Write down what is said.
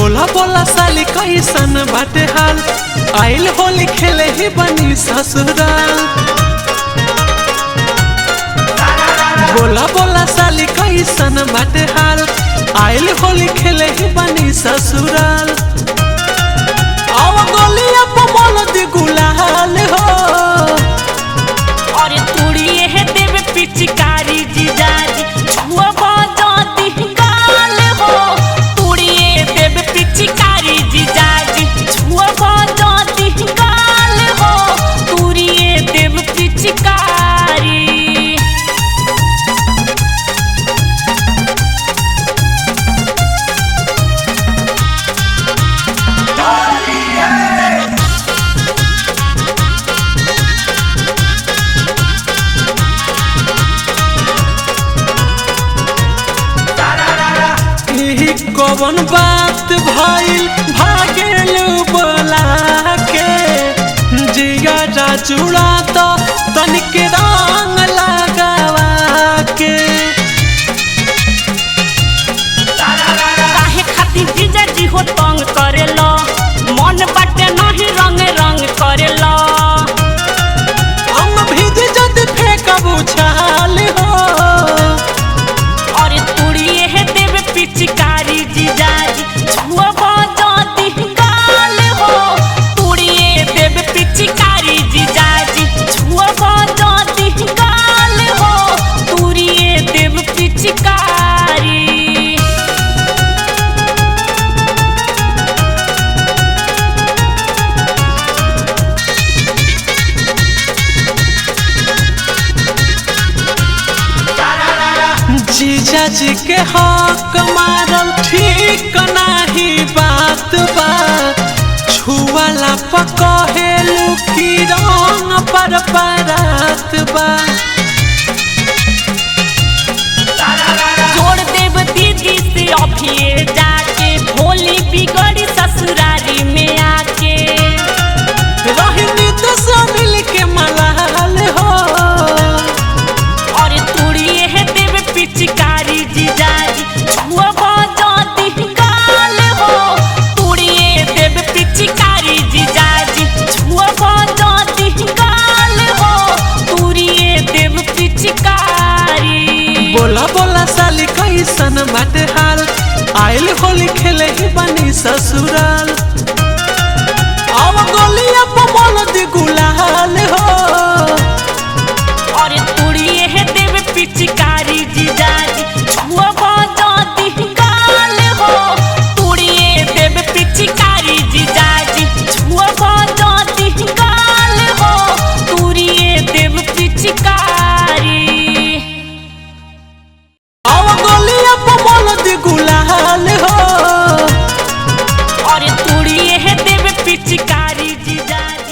बोला बोला साली कैसन बाटे हाल, आइल होली खेले ही बनी ससुराल। बोला बोला साली कैसन बाटे हाल, आइल होली खेले ही बनी ससुराल। आव गोलिया पमोल दी गुलाल हो, और तुड़िए है देव पिचकारी जीजाजी छुआ बाजाती गाल हो। तुड़िए देव पिचकारी जीजाजी छुआ बाजाती गाल हो। तुड़िए देव पिचकारी। कौन बात भइल भागेलू बोला के, जिया जुड़ा तो तनिक रंग लगावा के। काहे खातिर जीजाजी हो तंग करेला, मन बाटे नहीं रंग रंग करेला। हम भीज जद फेंकब उछाल हो, और तुड़िए है देव पिचकारी जीजाजी छुआ बाजाती गाल हो। तुड़िए देव पिचकारी जीजाजी छुआ बाजाती गाल हो। तुड़िए देव पिचकारी। जीजा जी के हक मारल ठीक नाही बात बा। छुआला पकहेलू की रंग पर परात बा। जोड़ देव दीदी से अभिये जाके, होली बिगड़ी ससुरारी में आके। रहनी दशा मिल के मलाल हो, और तुड़िए है देव पिचकारी जीजाजी छुआ बाजाती गाल हो। तुड़िए देव पिचकारी जीजाजी छुआ बाजाती गाल हो। तुड़िए देव पिचकारी। बोला बोला साली कैसन बाटे हाल, आइल होली खेले ही बनी ससुराल। आव गोलिया पमोल दी